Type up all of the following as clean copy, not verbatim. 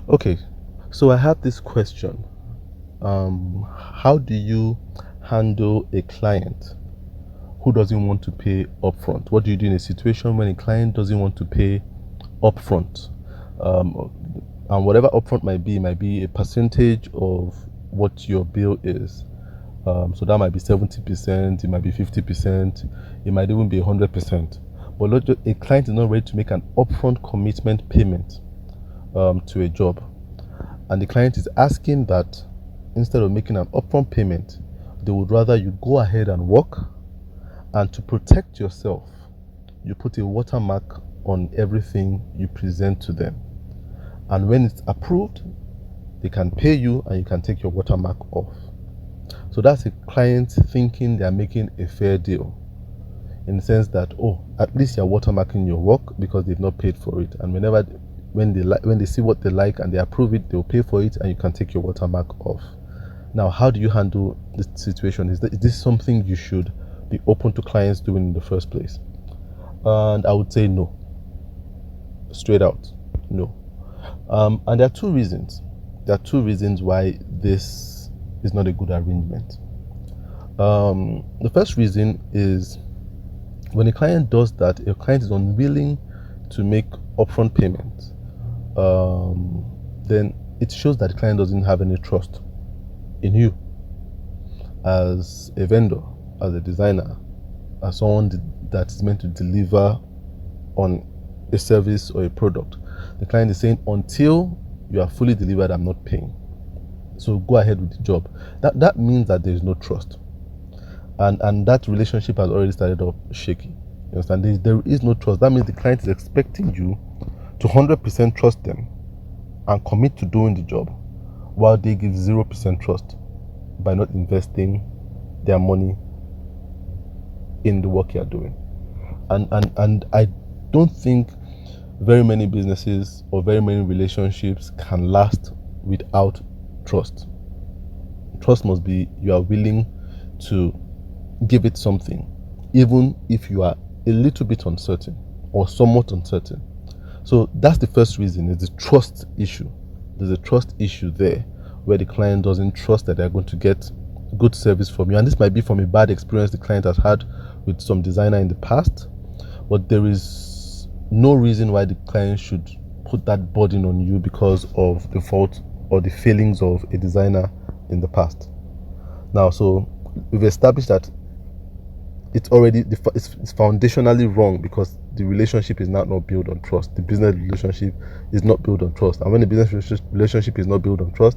Okay, so I have this question. How do you handle a client who doesn't want to pay upfront? What do you do in a situation when a client doesn't want to pay upfront? Um, and whatever upfront might be a percentage of what your bill is. So that might be 70%, it might be 50%, it might even be 100%. But a client is not ready to make an upfront commitment payment to a job, and the client is asking that instead of making an upfront payment, they would rather you go ahead and work, and to protect yourself, you put a watermark on everything you present to them. And when it's approved, they can pay you and you can take your watermark off. So that's a client thinking they are making a fair deal, in the sense that, oh, at least you're watermarking your work because they've not paid for it. And when they see what they like and they approve it, they'll pay for it and you can take your watermark off. Now, how do you handle this situation? Is this something you should be open to clients doing in the first place? And I would say no. Straight out, no. And there are two reasons. There are two reasons why this is not a good arrangement. The first reason is when a client does that, a client is unwilling to make upfront payments, then it shows that the client doesn't have any trust in you as a vendor, as a designer, as someone that is meant to deliver on a service or a product. The client is saying, until you are fully delivered, I'm not paying. So go ahead with the job. That means that there is no trust. And that relationship has already started off shaky. You understand? There is no trust. That means the client is expecting you to 100% trust them and commit to doing the job, while they give 0% trust by not investing their money in the work you're doing. And I don't think very many businesses or very many relationships can last without trust. Trust must be you are willing to give it something, even if you are a little bit uncertain or somewhat uncertain. So that's the first reason, is the trust issue. There's a trust issue there where the client doesn't trust that they're going to get good service from you. And this might be from a bad experience the client has had with some designer in the past, but there is no reason why the client should put that burden on you because of the fault or the failings of a designer in the past. Now, so we've established that it's foundationally wrong because the relationship is not built on trust. The business relationship is not built on trust, and when the business relationship is not built on trust,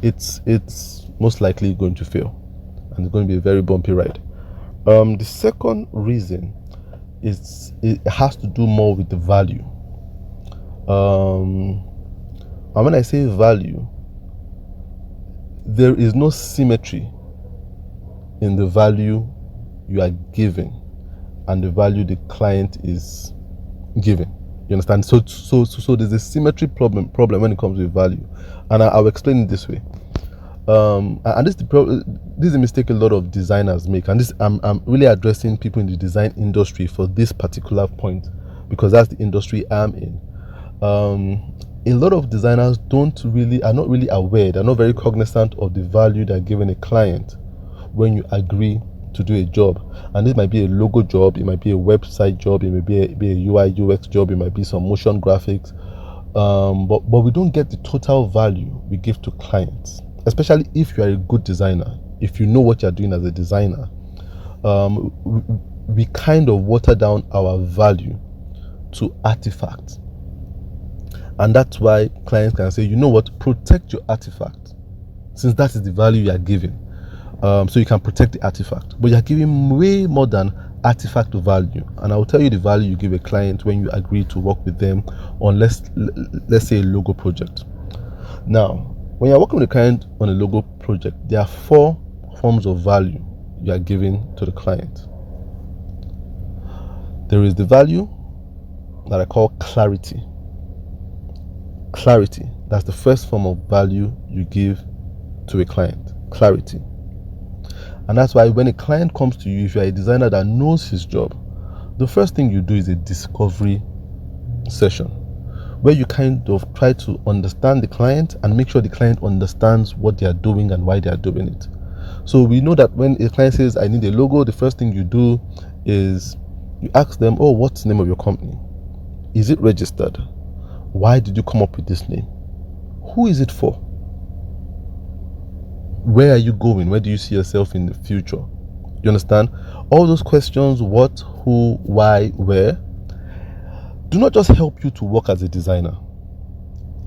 it's most likely going to fail, and it's going to be a very bumpy ride. The second reason is it has to do more with the value. And when I say value, there is no symmetry in the value you are giving and the value the client is giving. You understand? So there's a symmetry problem when it comes with value, and I'll explain it this way. And this is a mistake a lot of designers make, and this I'm really addressing people in the design industry for this particular point because that's the industry I'm in. A lot of designers are not really aware, they're not very cognizant of the value they're giving a client when you agree to do a job. And this might be a logo job, it might be a website job, it may be a UI UX job, it might be some motion graphics, but we don't get the total value we give to clients, especially if you are a good designer. If you know what you're doing as a designer, we kind of water down our value to artifacts. And that's why clients can say, you know what, protect your artifact, since that is the value you are giving. So you can protect the artifact, but you're giving way more than artifact value. And I will tell you the value you give a client when you agree to work with them on, let's say, a logo project. Now, when you're working with a client on a logo project, there are 4 forms of value you are giving to the client. There is the value that I call clarity. Clarity, that's the first form of value you give to a client. Clarity. And that's why when a client comes to you, if you're a designer that knows his job, the first thing you do is a discovery session where you kind of try to understand the client and make sure the client understands what they are doing and why they are doing it. So we know that when a client says, I need a logo, the first thing you do is you ask them, oh, what's the name of your company? Is it registered? Why did you come up with this name? Who is it for? Where are you going? Where do you see yourself in the future? You understand? All those questions, what, who, why, where, do not just help you to work as a designer.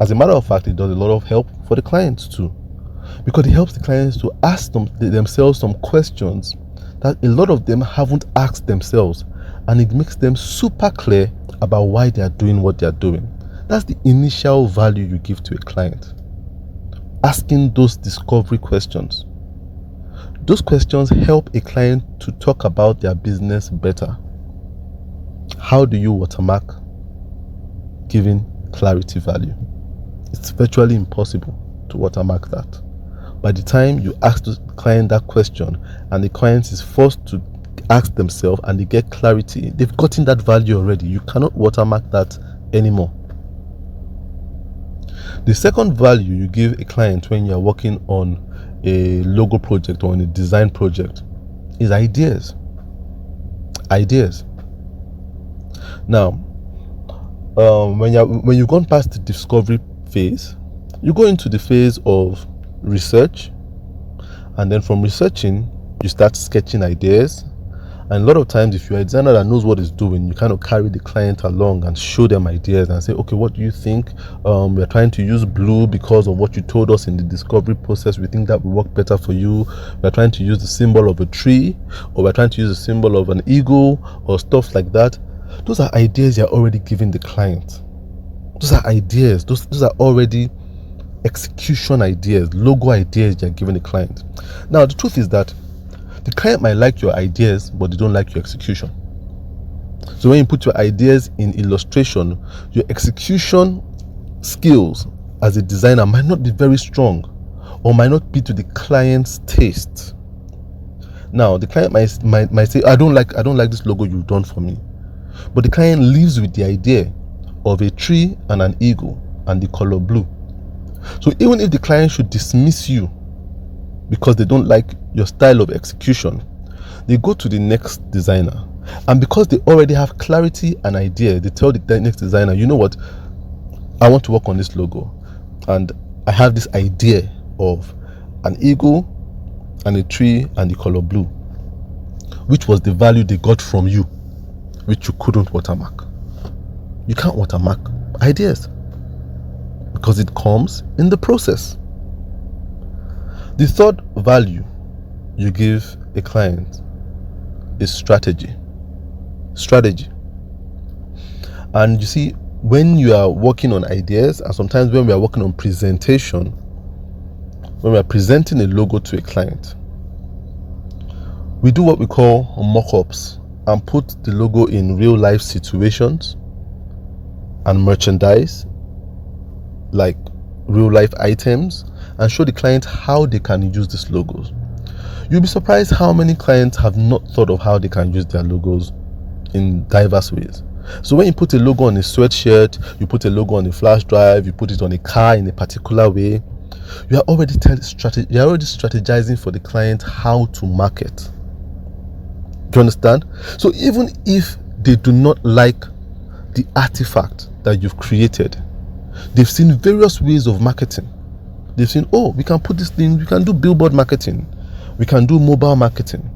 As a matter of fact, it does a lot of help for the clients too, because it helps the clients to ask themselves some questions that a lot of them haven't asked themselves, and it makes them super clear about why they are doing what they are doing. That's the initial value you give to a client. Asking those discovery questions. Those questions help a client to talk about their business better. How do you watermark? Giving clarity value. It's virtually impossible to watermark that. By the time you ask the client that question and the client is forced to ask themselves and they get clarity, they've gotten that value already. You cannot watermark that anymore. The second value you give a client when you're working on a logo project or on a design project is ideas. Ideas. Now, when you've gone past the discovery phase, you go into the phase of research, and then from researching you start sketching ideas. And a lot of times, if you're a designer that knows what it's doing, you kind of carry the client along and show them ideas and say, okay, what do you think? We're trying to use blue because of what you told us in the discovery process. We think that will work better for you. We're trying to use the symbol of a tree, or we're trying to use the symbol of an eagle, or stuff like that. Those are ideas you're already giving the client. Those are ideas. Those are already execution ideas, logo ideas you're giving the client. Now, the truth is that the client might like your ideas, but they don't like your execution. So when you put your ideas in illustration, your execution skills as a designer might not be very strong, or might not be to the client's taste. Now, the client might say, I don't like this logo you've done for me. But the client lives with the idea of a tree and an eagle and the color blue. So even if the client should dismiss you because they don't like your style of execution, they go to the next designer. And because they already have clarity and idea, they tell the next designer, you know what, I want to work on this logo, and I have this idea of an eagle and a tree and the color blue, which was the value they got from you, which you couldn't watermark. You can't watermark ideas because it comes in the process. The third value you give a client is strategy. Strategy. And you see, when you are working on ideas, and sometimes when we are working on presentation, when we are presenting a logo to a client, we do what we call mock-ups and put the logo in real life situations and merchandise, like real life items, and show the client how they can use these logos. You'll be surprised how many clients have not thought of how they can use their logos in diverse ways. So when you put a logo on a sweatshirt, you put a logo on a flash drive, you put it on a car in a particular way, you are already strategizing for the client how to market. Do you understand? So even if they do not like the artifact that you've created, they've seen various ways of marketing. They've seen, oh, we can put this thing, we can do billboard marketing, we can do mobile marketing,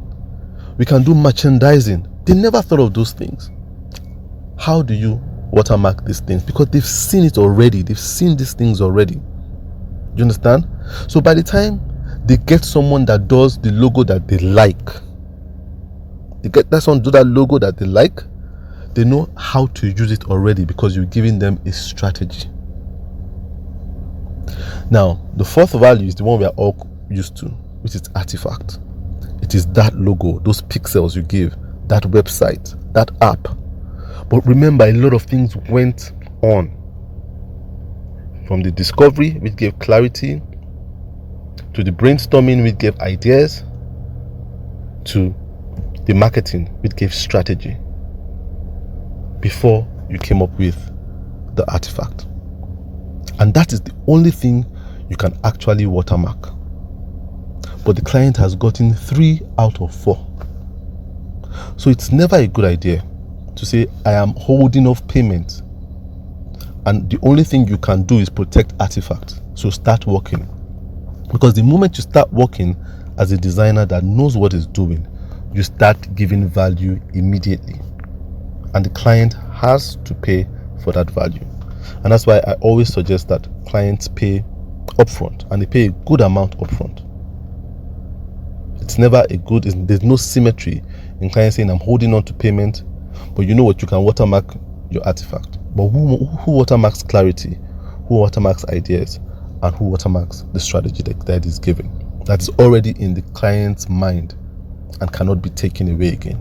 we can do merchandising. They never thought of those things. How do you watermark these things? Because they've seen it already. They've seen these things already. Do you understand? So by the time they get someone that does the logo that they like, they get that someone to do that logo that they like, they know how to use it already because you're giving them a strategy. Now, the fourth value is the one we are all used to, which is artifact. It is that logo, those pixels you give, that website, that app. But remember, a lot of things went on. From the discovery, which gave clarity, to the brainstorming, which gave ideas, to the marketing, which gave strategy, before you came up with the artifact. And that is the only thing you can actually watermark. But the client has gotten 3 out of 4. So it's never a good idea to say, I am holding off payment, and the only thing you can do is protect artifacts. So start working. Because the moment you start working as a designer that knows what is doing, you start giving value immediately. And the client has to pay for that value. And that's why I always suggest that clients pay upfront, and they pay a good amount upfront. It's never a good, there's no symmetry in clients saying, I'm holding on to payment, but you know what, you can watermark your artifact. But who watermarks clarity? Who watermarks ideas? And who watermarks the strategy that is given? That's already in the client's mind and cannot be taken away again.